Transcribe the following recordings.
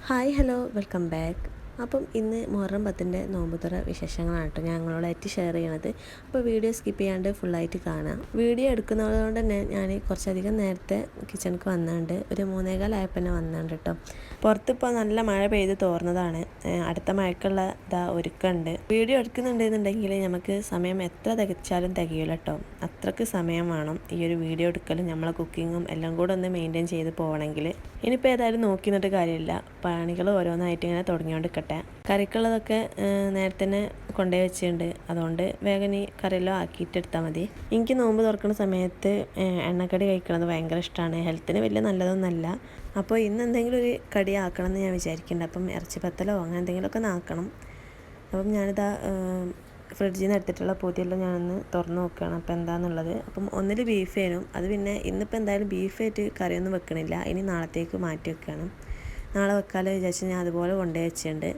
Hi hello welcome back. അപ്പം ഇന്ന് മുഹറം 10 നോമ്പുതുറ വിശേഷങ്ങളാണ് കേട്ടോ ഞങ്ങളോടായിട്ട് ഷെയർ ചെയ്യണത്. അപ്പോൾ വീഡിയോ സ്കിപ്പ് ചെയ്യാണ്ട് ഫുള്ളായിട്ട് കാണാം. വീഡിയോ എടുക്കുന്നതുകൊണ്ട് തന്നെ ഞാൻ കുറച്ചധികം നേരത്തെ കിച്ചണിക്ക് വന്നുണ്ട്. ഒരു 3:15 ആയപ്പോൾ തന്നെ വന്നുണ്ട് കേട്ടോ. പുറത്തിപ്പോൾ നല്ല മഴ പെയ്ത് തോർന്നതാണ്. അടുത്ത മഴക്കുള്ള ഒരുക്കമുണ്ട്. വീഡിയോ എടുക്കുന്നുണ്ടെന്നുണ്ടെങ്കിൽ നമുക്ക് സമയം എത്ര തികച്ചാലും തികയില്ല കേട്ടോ. അത്രയ്ക്ക് സമയം വേണം ഈ ഒരു വീഡിയോ എടുക്കലും നമ്മളെ കുക്കിങ്ങും എല്ലാം കൂടെ ഒന്ന് മെയിൻറ്റെയിൻ ചെയ്ത് പോകണമെങ്കിൽ. ഇനിയിപ്പോൾ ഏതായാലും നോക്കി നിന്നിട്ട് കാര്യമില്ല, പണികൾ ഓരോന്നായിട്ട് ഇങ്ങനെ തുടങ്ങിക്കൊണ്ടിരിക്കട്ടെ. കറിക്കുള്ളതൊക്കെ നേരത്തെ തന്നെ കൊണ്ടുപോയി വെച്ചിട്ടുണ്ട്. അതുകൊണ്ട് വേഗം ഈ കറിയെല്ലാം ആക്കിയിട്ടെടുത്താൽ മതി. എനിക്ക് നോമ്പ് തുറക്കുന്ന സമയത്ത് എണ്ണക്കടി കഴിക്കുന്നത് ഭയങ്കര ഇഷ്ടമാണ്. ഹെൽത്തിന് വലിയ നല്ലതൊന്നുമല്ല. അപ്പോൾ ഇന്ന് എന്തെങ്കിലും ഒരു കടി ആക്കണം എന്ന് ഞാൻ വിചാരിക്കുന്നുണ്ട്. അപ്പം ഇറച്ചി പത്തലോ അങ്ങനെ എന്തെങ്കിലുമൊക്കെ ആക്കണം. അപ്പം ഞാനിതാ ഫ്രിഡ്ജിൽ നിന്ന് എടുത്തിട്ടുള്ള പൊതിയെല്ലാം ഞാനൊന്ന് തുറന്ന് നോക്കുകയാണ് അപ്പോൾ എന്താണെന്നുള്ളത്. അപ്പം ഒന്നിൽ ബീഫ് ആയിരുന്നു. അത് പിന്നെ ഇന്നിപ്പോൾ എന്തായാലും ബീഫായിട്ട് കറിയൊന്നും വെക്കണില്ല, ഇനി നാളത്തേക്ക് മാറ്റി വെക്കുകയാണ്. നാളെ വെക്കാമല്ലോ വിചാരിച്ച് ഞാൻ അതുപോലെ കൊണ്ടുപോയി വെച്ചിട്ടുണ്ട്.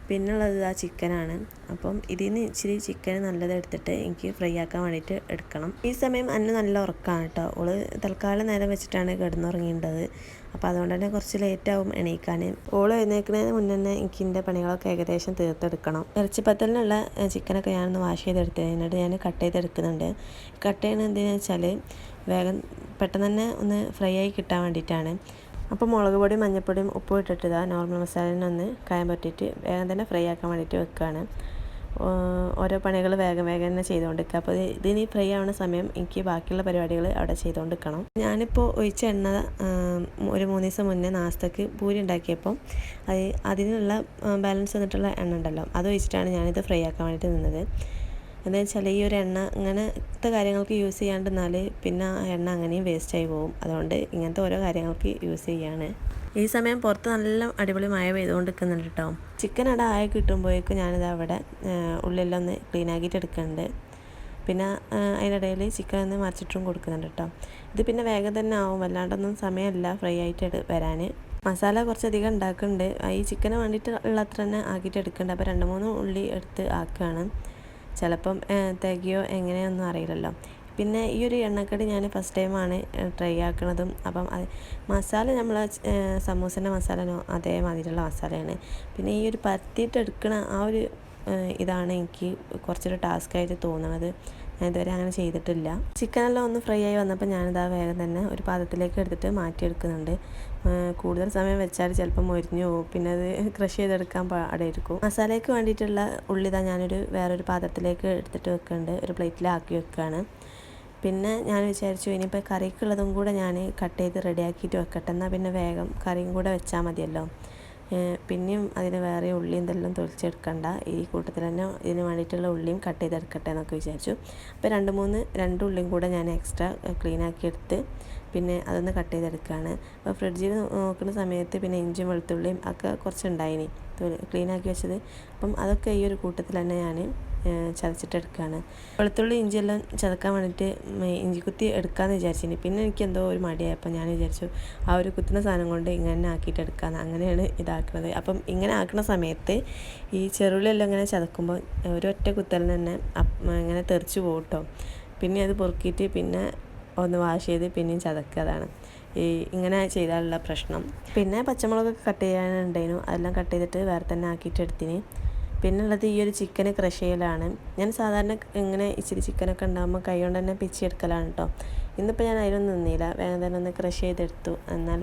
പിന്നുള്ളത് ആ ചിക്കനാണ്. അപ്പം ഇതിൽ നിന്ന് ഇച്ചിരി ചിക്കൻ നല്ലത് എടുത്തിട്ട് എനിക്ക് ഫ്രൈ ആക്കാൻ വേണ്ടിയിട്ട് എടുക്കണം. ഈ സമയം അന്ന് നല്ല ഉറക്കമാണ് കേട്ടോ. ഓള് തൽക്കാലം നേരം വെച്ചിട്ടാണ് കിടന്നുറങ്ങിയിട്ടുള്ളത്. അപ്പോൾ അതുകൊണ്ട് തന്നെ കുറച്ച് ലേറ്റാവും എണീക്കാൻ. ഓള് എഴുന്നേൽക്കുന്നതിന് മുന്നേ തന്നെ എനിക്ക് എൻ്റെ പണികളൊക്കെ ഏകദേശം തീർത്തെടുക്കണം. ഇറച്ചിപ്പത്തലിനുള്ള ചിക്കനൊക്കെ ഞാനൊന്ന് വാഷ് ചെയ്തെടുത്ത് എന്നിട്ട് ഞാൻ കട്ട് ചെയ്തെടുക്കുന്നുണ്ട്. കട്ട് ചെയ്യുന്നത് എന്തിനാണെന്ന് വെച്ചാൽ വേഗം പെട്ടെന്ന് തന്നെ ഒന്ന് ഫ്രൈ ആയി കിട്ടാൻ വേണ്ടിയിട്ടാണ്. അപ്പോൾ മുളക് പൊടിയും മഞ്ഞൾപ്പൊടിയും ഉപ്പും ഇട്ടിട്ട് നോർമൽ മസാലേനൊന്ന് കായം പറ്റിയിട്ട് വേഗം തന്നെ ഫ്രൈ ആക്കാൻ വേണ്ടിയിട്ട് വെക്കുകയാണ്. ഓരോ പണികൾ വേഗം തന്നെ ചെയ്തുകൊണ്ടിരിക്കുക. അപ്പോൾ ഇതിനി ഫ്രൈ ആവുന്ന സമയം എനിക്ക് ബാക്കിയുള്ള പരിപാടികൾ അവിടെ ചെയ്തുകൊണ്ടിരിക്കണം. ഞാനിപ്പോൾ ഒഴിച്ച എണ്ണ ഒരു 3 ദിവസം മുന്നേ നാസ്തക്ക് പൂരി ഉണ്ടാക്കിയപ്പോൾ അതിനുള്ള ബാലൻസ് വന്നിട്ടുള്ള എണ്ണ ഉണ്ടല്ലോ, അത് ഒഴിച്ചിട്ടാണ് ഞാനിത് ഫ്രൈ ആക്കാൻ വേണ്ടിയിട്ട് നിന്നത്. എന്താ വെച്ചാൽ ഈ ഒരു എണ്ണ ഇങ്ങനത്തെ കാര്യങ്ങൾക്ക് യൂസ് ചെയ്യാണ്ടിരുന്നാൽ പിന്നെ ആ എണ്ണ അങ്ങനെയും വേസ്റ്റായി പോകും. അതുകൊണ്ട് ഇങ്ങനത്തെ ഓരോ കാര്യങ്ങൾക്ക് യൂസ് ചെയ്യാണ്. ഈ സമയം പുറത്ത് നല്ല അടിപൊളി മഴ പെയ്തുകൊണ്ട് നിൽക്കുന്നുണ്ട് കേട്ടോ. ചിക്കൻ അവിടെ ആയി കിട്ടുമ്പോഴേക്കും ഞാനിത് അവിടെ ഉള്ളിലെല്ലാം ഒന്ന് ക്ലീൻ ആക്കിയിട്ട് എടുക്കുന്നുണ്ട്. പിന്നെ അതിനിടയിൽ ചിക്കൻ ഒന്ന് മറിച്ചിട്ടും കൊടുക്കുന്നുണ്ട് കേട്ടോ. ഇത് പിന്നെ വേഗം തന്നെ ആവും, വല്ലാണ്ടൊന്നും സമയമില്ല ഫ്രൈ ആയിട്ട് വരാൻ. മസാല കുറച്ചധികം ഉണ്ടാക്കുന്നുണ്ട്. ഈ ചിക്കന് വേണ്ടിയിട്ട് ഉള്ള അത്ര തന്നെ ആക്കിയിട്ട് എടുക്കുന്നുണ്ട്. അപ്പോൾ 2-3 ഉള്ളി എടുത്ത് ആക്കുകയാണ്. ചിലപ്പം തികയോ എങ്ങനെയൊന്നും അറിയില്ലല്ലോ. പിന്നെ ഈ ഒരു എണ്ണക്കടി ഞാൻ ഫസ്റ്റ് ടൈമാണ് ട്രൈ ആക്കുന്നതും. അപ്പം മസാല നമ്മൾ സമൂസൻ്റെ മസാലനോ അതേമാതിരിയുള്ള മസാലയാണ്. പിന്നെ ഈ ഒരു പരത്തിയിട്ട് എടുക്കണ ആ ഒരു ഇതാണ് എനിക്ക് കുറച്ചൊരു ടാസ്ക്കായിട്ട് തോന്നുന്നത്. ഞാൻ ഇതുവരെ അങ്ങനെ ചെയ്തിട്ടില്ല. ചിക്കനെല്ലാം ഒന്ന് ഫ്രൈ ആയി വന്നപ്പോൾ ഞാനിതാ വേഗം തന്നെ ഒരു പാത്രത്തിലേക്ക് എടുത്തിട്ട് മാറ്റിയെടുക്കുന്നുണ്ട്. കൂടുതൽ സമയം വെച്ചാൽ ചിലപ്പോൾ മൊരിഞ്ഞു പോകും, പിന്നെ അത് ക്രഷ് ചെയ്തെടുക്കാൻ പാടായിരിക്കും. മസാലയ്ക്ക് വേണ്ടിയിട്ടുള്ള ഉള്ളിതാ ഞാനൊരു വേറൊരു പാത്രത്തിലേക്ക് എടുത്തിട്ട് വെക്കുന്നുണ്ട്, ഒരു പ്ലേറ്റിലാക്കി വെക്കുകയാണ്. പിന്നെ ഞാൻ വിചാരിച്ചു ഇനിയിപ്പോൾ കറിക്കുള്ളതും കൂടെ ഞാൻ കട്ട് ചെയ്ത് റെഡിയാക്കിയിട്ട് വെക്കട്ടെ, എന്നാൽ പിന്നെ വേഗം കറിയും കൂടെ വെച്ചാൽ മതിയല്ലോ. പിന്നെയും അതിന് വേറെ ഉള്ളിയും ഇതെല്ലാം തൊളിച്ചെടുക്കണ്ട, ഈ കൂട്ടത്തിൽ തന്നെ ഇതിന് വേണ്ടിയിട്ടുള്ള ഉള്ളിയും കട്ട് ചെയ്തെടുക്കട്ടെ എന്നൊക്കെ വിചാരിച്ചു. അപ്പോൾ 2 ഉള്ളിയും കൂടെ ഞാൻ എക്സ്ട്രാ ക്ലീനാക്കി എടുത്ത് പിന്നെ അതൊന്ന് കട്ട് ചെയ്തെടുക്കുകയാണ്. അപ്പോൾ ഫ്രിഡ്ജിൽ നോക്കുന്ന സമയത്ത് പിന്നെ ഇഞ്ചിയും വെളുത്തുള്ളിയും ഒക്കെ കുറച്ചുണ്ടായിനി ക്ലീനാക്കി വെച്ചത്. അപ്പം അതൊക്കെ ഈ ഒരു കൂട്ടത്തിൽ തന്നെ ഞാൻ ചതച്ചിട്ടെടുക്കുകയാണ്. വെളുത്തുള്ളി ഇഞ്ചിയെല്ലാം ചതക്കാൻ വേണ്ടിയിട്ട് ഇഞ്ചിക്കുത്തി എടുക്കാമെന്ന് വിചാരിച്ചിന്. പിന്നെ എനിക്ക് എന്തോ ഒരു മടിയായപ്പോൾ ഞാൻ വിചാരിച്ചു ആ ഒരു കുത്തുന്ന സാധനം കൊണ്ട് ഇങ്ങനെ ആക്കിയിട്ട് എടുക്കാമെന്ന്. അങ്ങനെയാണ് ഇതാക്കുന്നത്. അപ്പം ഇങ്ങനെ ആക്കുന്ന സമയത്ത് ഈ ചെറുള്ളിയെല്ലാം ഇങ്ങനെ ചതക്കുമ്പോൾ ഒരൊറ്റ കുത്തലിന് തന്നെ ഇങ്ങനെ തെറിച്ച് പോകും കേട്ടോ. പിന്നെ അത് പൊറുക്കിയിട്ട് പിന്നെ ഒന്ന് വാഷ് ചെയ്ത് പിന്നെയും ചതക്കുക. അതാണ് ഇങ്ങനെ ചെയ്താലുള്ള പ്രശ്നം. പിന്നെ പച്ചമുളകൊക്കെ കട്ട് ചെയ്യാനുണ്ടായിരുന്നു, അതെല്ലാം കട്ട് ചെയ്തിട്ട് വേറെ തന്നെ ആക്കിയിട്ട് എടുത്തിന്. പിന്നെ ഉള്ളത് ഈ ഒരു ചിക്കന് ക്രഷ് ചെയ്യലാണ്. ഞാൻ സാധാരണ ഇങ്ങനെ ഇച്ചിരി ചിക്കനൊക്കെ ഉണ്ടാകുമ്പോൾ കൈ കൊണ്ട് തന്നെ പിച്ചെടുക്കലാണ് കേട്ടോ. ഇന്നിപ്പോൾ ഞാൻ അതിലൊന്നും നിന്നില്ല, വേഗം തന്നെ ഒന്ന് ക്രഷ് ചെയ്തെടുത്തു. എന്നാൽ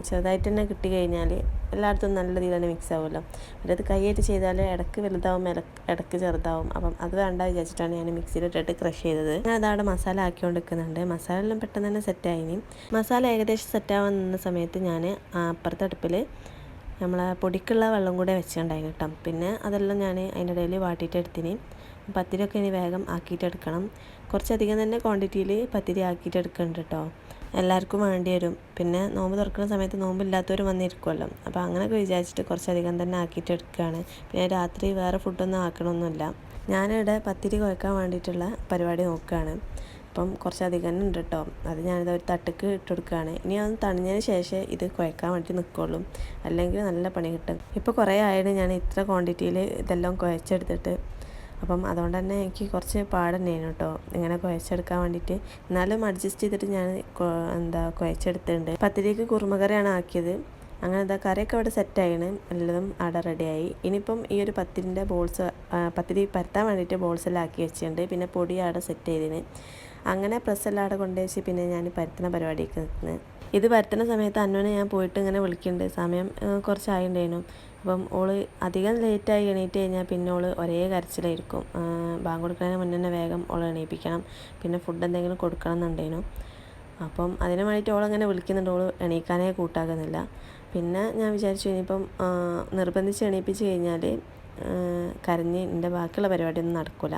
ചെറുതായിട്ട് തന്നെ കിട്ടി കഴിഞ്ഞാൽ എല്ലായിടത്തും നല്ല രീതിയിൽ തന്നെ മിക്സ് ആവുമല്ലോ. മറ്റേത് കൈയായിട്ട് ചെയ്താൽ ഇടയ്ക്ക് വലുതാവും ഇടയ്ക്ക് ചെറുതാവും. അപ്പം അത് വേണ്ട വിചാരിച്ചിട്ടാണ് ഞാൻ മിക്സിയിലിട്ടിട്ട് ക്രഷ് ചെയ്തത്. ഞാൻ അതവിടെ മസാല ആക്കിക്കൊണ്ടിരിക്കുന്നുണ്ട്. മസാല എല്ലാം പെട്ടെന്ന് തന്നെ സെറ്റായിനി. മസാല ഏകദേശം സെറ്റാവാൻ നിന്ന സമയത്ത് ഞാൻ അപ്പുറത്തെ അടുപ്പിൽ നമ്മളെ പൊടിക്കുള്ള വെള്ളം കൂടെ വെച്ചിട്ടുണ്ടായിരുന്നു കേട്ടോ. പിന്നെ അതെല്ലാം ഞാൻ അതിൻ്റെ ഇടയിൽ വാട്ടിയിട്ട് എടുത്തിന്. പത്തിരിയൊക്കെ ഇനി വേഗം ആക്കിയിട്ടെടുക്കണം. കുറച്ചധികം തന്നെ ക്വാണ്ടിറ്റിയിൽ പത്തിരി ആക്കിയിട്ടെടുക്കുന്നുണ്ട് കേട്ടോ. എല്ലാവർക്കും വേണ്ടി വരും. പിന്നെ നോമ്പ് തുറക്കുന്ന സമയത്ത് നോമ്പില്ലാത്തവരും വന്നിരിക്കുമല്ലോ. അപ്പോൾ അങ്ങനെയൊക്കെ വിചാരിച്ചിട്ട് കുറച്ചധികം തന്നെ ആക്കിയിട്ടെടുക്കുകയാണ്. പിന്നെ രാത്രി വേറെ ഫുഡൊന്നും ആക്കണമൊന്നുമില്ല. ഞാനിവിടെ പത്തിരി കുഴക്കാൻ വേണ്ടിയിട്ടുള്ള പരിപാടി നോക്കുകയാണ്. അപ്പം കുറച്ചധികം ഉണ്ട് കേട്ടോ. അത് ഞാനിത് ഒരു തട്ടിക്ക് ഇട്ട് കൊടുക്കുകയാണ്. ഇനി അതൊന്ന് തണിഞ്ഞതിന് ശേഷം ഇത് കുഴക്കാൻ വേണ്ടി നിൽക്കുള്ളൂ, അല്ലെങ്കിൽ നല്ല പണി കിട്ടും. ഇപ്പോൾ കുറേ ആയിട്ട് ഞാൻ ഇത്ര ക്വാണ്ടിറ്റിയിൽ ഇതെല്ലാം കുഴച്ചെടുത്തിട്ട്. അപ്പം അതുകൊണ്ട് തന്നെ എനിക്ക് കുറച്ച് പാട് തന്നെയാണ് കേട്ടോ ഇങ്ങനെ കുഴച്ചെടുക്കാൻ വേണ്ടിയിട്ട്. എന്നാലും അഡ്ജസ്റ്റ് ചെയ്തിട്ട് ഞാൻ കുഴച്ചെടുത്തിട്ടുണ്ട്. പത്തിരിക്ക് കുറുമക്കറിയാണ് ആക്കിയത്. അങ്ങനെ എന്താ കറിയൊക്കെ അവിടെ സെറ്റായിന്, എല്ലതും അവിടെ റെഡിയായി. ഇനിയിപ്പം ഈ ഒരു പത്തിരിൻ്റെ ബോൾസ്, പത്തിരി പരത്താൻ വേണ്ടിയിട്ട് ബോൾസെല്ലാം ആക്കി വെച്ചിട്ടുണ്ട്. പിന്നെ പൊടി അവിടെ സെറ്റ് ചെയ്തിന്. അങ്ങനെ പ്രസ്സെല്ലാം അവിടെ കൊണ്ടുവച്ച് പിന്നെ ഞാൻ പരത്തുന്ന പരിപാടിക്ക് നിൽക്കുന്നത്. ഇത് പരത്തുന്ന സമയത്ത് അന്നുവിനെ ഞാൻ പോയിട്ട് ഇങ്ങനെ വിളിക്കുന്നുണ്ട്. സമയം കുറച്ചായിട്ടുണ്ടായിരുന്നു. അപ്പം ഓള് അധികം ലേറ്റായി എണീറ്റ് കഴിഞ്ഞാൽ പിന്നെ ഓള് ഒരേ കരച്ചിലായിരിക്കും. ബാങ്ക് കൊടുക്കുന്നതിന് മുന്നേ തന്നെ വേഗം ഓളെ എണീപ്പിക്കണം. പിന്നെ ഫുഡ് എന്തെങ്കിലും കൊടുക്കണം എന്നുണ്ടായിരുന്നു. അപ്പം അതിന് വേണ്ടിയിട്ട് ഓളങ്ങനെ വിളിക്കുന്നുണ്ട്. ഓള് എണീക്കാനേ കൂട്ടാക്കുന്നില്ല. പിന്നെ ഞാൻ വിചാരിച്ചു ഇനിയിപ്പം നിർബന്ധിച്ച് എണീപ്പിച്ച് കഴിഞ്ഞാൽ കരഞ്ഞ് എൻ്റെ ബാക്കിയുള്ള പരിപാടിയൊന്നും നടക്കില്ല.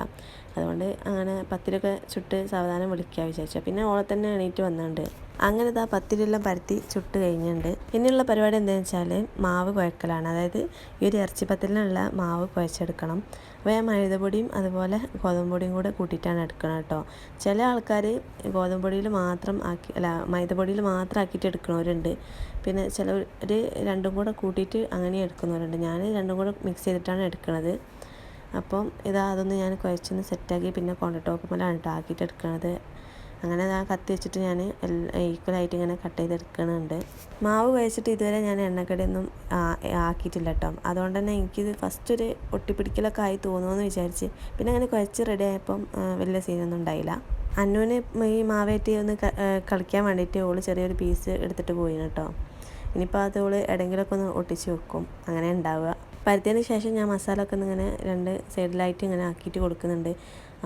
അതുകൊണ്ട് അങ്ങനെ പത്തിരിയൊക്കെ ചുട്ട് സാവധാനം വിളിക്കുക വിചാരിച്ചു. പിന്നെ ഓളെ തന്നെ എണീറ്റ് വന്നിട്ടുണ്ട്. അങ്ങനെ ഇതാ പത്തിരിയെല്ലാം പരത്തി ചുട്ട് കഴിഞ്ഞിട്ടുണ്ട്. ഇനിയുള്ള പരിപാടി എന്താണെന്ന് വെച്ചാൽ മാവ് കുഴക്കലാണ്. അതായത് ഈ ഒരു ഇറച്ചിപ്പത്തിലിനുള്ള മാവ് കുഴച്ചെടുക്കണം. അപ്പോൾ ഞാൻ മൈദപ്പൊടിയും അതുപോലെ ഗോതമ്പ് പൊടിയും കൂടെ കൂട്ടിയിട്ടാണ് എടുക്കണം കേട്ടോ. ചില ആൾക്കാർ ഗോതമ്പ് പൊടിയിൽ മാത്രം മൈദപ്പൊടിയിൽ മാത്രം ആക്കിയിട്ട് എടുക്കുന്നവരുണ്ട്. പിന്നെ ചിലർ രണ്ടും കൂടെ കൂട്ടിയിട്ട് അങ്ങനെ എടുക്കുന്നവരുണ്ട്. ഞാൻ രണ്ടും കൂടെ മിക്സ് ചെയ്തിട്ടാണ് എടുക്കുന്നത്. അപ്പം അതൊന്ന് ഞാൻ കുഴച്ചൊന്ന് സെറ്റാക്കി പിന്നെ കോണ്ടർ ടോപ്പ് മേലാണ് കേട്ടോ ആക്കിയിട്ട് എടുക്കുന്നത്. അങ്ങനെ കത്തി വെച്ചിട്ട് ഞാൻ ഈക്വലായിട്ട് ഇങ്ങനെ കട്ട് ചെയ്തെടുക്കുന്നുണ്ട്. മാവ് കുഴച്ചിട്ട് ഇതുവരെ ഞാൻ എണ്ണക്കടിയൊന്നും ആക്കിയിട്ടില്ല കേട്ടോ. അതുകൊണ്ട് തന്നെ എനിക്കിത് ഫസ്റ്റ് ഒരു ഒട്ടിപ്പിടിക്കലൊക്കെ ആയി തോന്നുമെന്ന് വിചാരിച്ച് പിന്നെ അങ്ങനെ കുഴച്ച് റെഡി ആയപ്പം വലിയ സീനൊന്നും ഉണ്ടായില്ല. അന്നുവിന് ഈ മാവേറ്റി ഒന്ന് കളിക്കാൻ വേണ്ടിയിട്ട് ഓള് ചെറിയൊരു പീസ് എടുത്തിട്ട് പോയിന് കേട്ടോ. ഇനിയിപ്പോൾ അത് ഓള് എവിടെയെങ്കിലുമൊക്കെ ഒന്ന് ഒട്ടിച്ച് വെക്കും. അങ്ങനെ ഉണ്ടാവുക. പരത്തിയതിന് ശേഷം ഞാൻ മസാല ഒക്കെ ഇങ്ങനെ രണ്ട് സൈഡിലായിട്ട് ഇങ്ങനെ ആക്കിയിട്ട് കൊടുക്കുന്നുണ്ട്.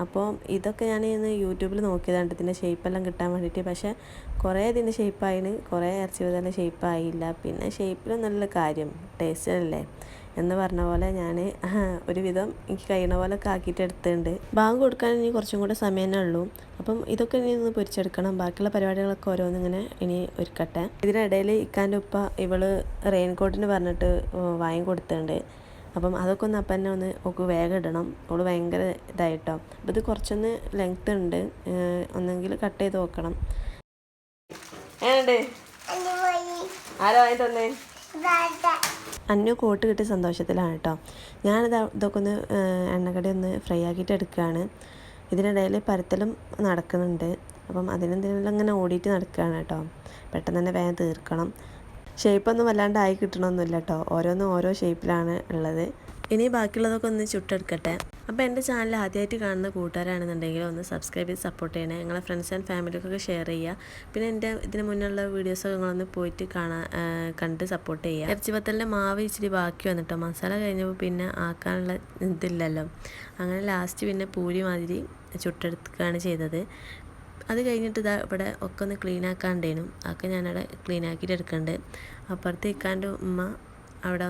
അപ്പോൾ ഇതൊക്കെ ഞാൻ ഇന്ന് യൂട്യൂബിൽ നോക്കിയതാണ് ഇതിൻ്റെ ഷേപ്പെല്ലാം കിട്ടാൻ വേണ്ടിയിട്ട്. പക്ഷേ കുറേ ഇതിൻ്റെ ഷേപ്പായിന്, കുറേ ഇറച്ചി വതലിൻ്റെ ഷേപ്പായില്ല. പിന്നെ ഷേപ്പിലും നല്ല കാര്യം ടേസ്റ്റല്ലേ എന്ന് പറഞ്ഞ പോലെ ഞാൻ ഒരുവിധം എനിക്ക് കഴിയുന്ന പോലെ ഒക്കെ ആക്കിയിട്ട് എടുത്തിട്ടുണ്ട്. ബാങ്ക് കൊടുക്കാൻ ഇനി കുറച്ചും കൂടെ സമയം തന്നെ ഉള്ളൂ. അപ്പം ഇതൊക്കെ ഇനി ഒന്ന് പൊരിച്ചെടുക്കണം. ബാക്കിയുള്ള പരിപാടികളൊക്കെ ഓരോന്നിങ്ങനെ ഇനി ഒരുക്കട്ടെ. ഇതിനിടയിൽ ഇക്കാൻ്റെ ഉപ്പ ഇവള് റെയിൻകോട്ടിന് പറഞ്ഞിട്ട് വാങ്ങി കൊടുത്തിട്ടുണ്ട്. അപ്പം അതൊക്കെ ഒന്ന് അപ്പം തന്നെ ഒന്ന് ഒക്കെ വേഗം ഇടണം. അവള് ഭയങ്കര ഇതായിട്ടോ. അപ്പോൾ ഇത് കുറച്ചൊന്ന് ലെങ്ത് ഉണ്ട്, ഒന്നെങ്കിൽ കട്ട് ചെയ്ത് നോക്കണം. ആരോ വാങ്ങി തന്നേ? അന്നു കോട്ട് കിട്ടിയ സന്തോഷത്തിലാണ് കേട്ടോ. ഇതൊക്കെ ഒന്ന് എണ്ണക്കടി ഒന്ന് ഫ്രൈ ആക്കിയിട്ട് എടുക്കുകയാണ്. ഇതിനിടയിൽ പരത്തലും നടക്കുന്നുണ്ട്. അപ്പം അതിനെന്തെങ്കിലും ഇങ്ങനെ ഓടിയിട്ട് നടക്കുകയാണ് കേട്ടോ. പെട്ടെന്ന് തന്നെ വേഗം തീർക്കണം. ഷേപ്പൊന്നും വല്ലാണ്ട് ആയി കിട്ടണമൊന്നുമില്ല കേട്ടോ. ഓരോന്നും ഓരോ ഷേപ്പിലാണ് ഉള്ളത്. ഇനി ബാക്കിയുള്ളതൊക്കെ ഒന്ന് ചുട്ടെടുക്കട്ടെ. അപ്പോൾ എൻ്റെ ചാനൽ ആദ്യമായിട്ട് കാണുന്ന കൂട്ടുകാരാണെന്നുണ്ടെങ്കിൽ ഒന്ന് സബ്സ്ക്രൈബ് ചെയ്ത് സപ്പോർട്ട് ചെയ്യണേ. നിങ്ങളെ ഫ്രണ്ട്സ് ആൻഡ് ഫാമിലിക്കൊക്കെ ഷെയർ ചെയ്യുക. പിന്നെ എൻ്റെ ഇതിന് മുന്നുള്ള വീഡിയോസൊക്കെ നിങ്ങളൊന്ന് പോയിട്ട് കണ്ട് സപ്പോർട്ട് ചെയ്യുക. ഇറച്ചി പത്തലിൻ്റെ മാവ് ഇച്ചിരി ബാക്കി വന്നിട്ടോ. മസാല കഴിഞ്ഞപ്പോൾ പിന്നെ ആക്കാനുള്ള ഇതില്ലല്ലോ. അങ്ങനെ ലാസ്റ്റ് പിന്നെ പൂരി മാതിരി ചുട്ടെടുക്കുകയാണ് ചെയ്തത്. അത് കഴിഞ്ഞിട്ട് ഇവിടെ ഒക്കെ ഒന്ന് ക്ലീൻ ആക്കാണ്ടേനും. അതൊക്കെ ഞാനവിടെ ക്ലീൻ ആക്കിയിട്ട് എടുക്കുന്നുണ്ട്. അപ്പുറത്ത് ഇക്കാൻ്റെ ഉമ്മ അവിടെ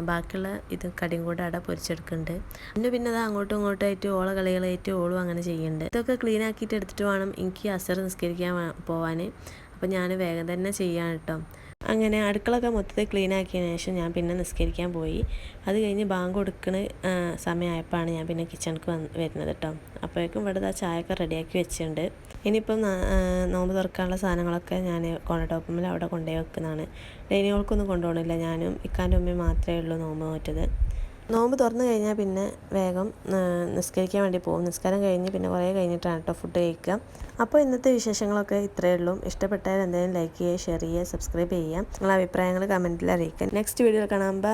ബാക്കിയുള്ള ഇത് കടിയും കൂടെ അവിടെ പൊരിച്ചെടുക്കുന്നുണ്ട്. പിന്നെ അങ്ങോട്ടും ഇങ്ങോട്ടും ആയിട്ട് ഓളെ കളികളായിട്ട് ഓളും അങ്ങനെ ചെയ്യുന്നുണ്ട്. ഇതൊക്കെ ക്ലീൻ ആക്കിയിട്ട് എടുത്തിട്ട് വേണം എനിക്ക് അസർ നിസ്കരിക്കാൻ പോവാൻ. അപ്പോൾ ഞാൻ വേഗം തന്നെ ചെയ്യാൻ കേട്ടോ. അങ്ങനെ അടുക്കളൊക്കെ മൊത്തത്തിൽ ക്ലീൻ ആക്കിയതിന് ശേഷം ഞാൻ പിന്നെ നിസ്കരിക്കാൻ പോയി. അത് കഴിഞ്ഞ് ബാങ്ക് കൊടുക്കുന്ന സമയമായപ്പോഴാണ് ഞാൻ പിന്നെ കിച്ചണിക്ക് വരുന്നത് കേട്ടോ. അപ്പോഴേക്കും ഇവിടെ ചായയൊക്കെ റെഡിയാക്കി വെച്ചിട്ടുണ്ട്. ഇനിയിപ്പം നോമ്പ് തുറക്കാനുള്ള സാധനങ്ങളൊക്കെ ഞാൻ കോണ ടോപ്പുമ്മിൽ അവിടെ കൊണ്ടുപോയി വെക്കുന്നതാണ്. ഡൈനിങ്ങൾക്കൊന്നും കൊണ്ടുപോകണില്ല. ഞാനും ഇക്കാൻ്റെ ഉമ്മയും മാത്രമേ ഉള്ളൂ നോമ്പ് നോറ്റത്. നോമ്പ് തുറന്നു കഴിഞ്ഞാൽ പിന്നെ വേഗം നിസ്കരിക്കാൻ വേണ്ടി പോകും. നിസ്കാരം കഴിഞ്ഞ് പിന്നെ കുറേ കഴിഞ്ഞിട്ടാണ് കേട്ടോ ഫുഡ് കഴിക്കുക. അപ്പോൾ ഇന്നത്തെ വിശേഷങ്ങളൊക്കെ ഇത്രയേ ഉള്ളൂ. ഇഷ്ടപ്പെട്ടാൽ എന്തെങ്കിലും ലൈക്ക് ചെയ്യുക, ഷെയർ ചെയ്യുക, സബ്സ്ക്രൈബ് ചെയ്യുക. നിങ്ങളുടെ അഭിപ്രായങ്ങൾ കമൻറ്റിൽ അറിയിക്കുക. നെക്സ്റ്റ് വീഡിയോയിൽ കാണാം. ബൈ.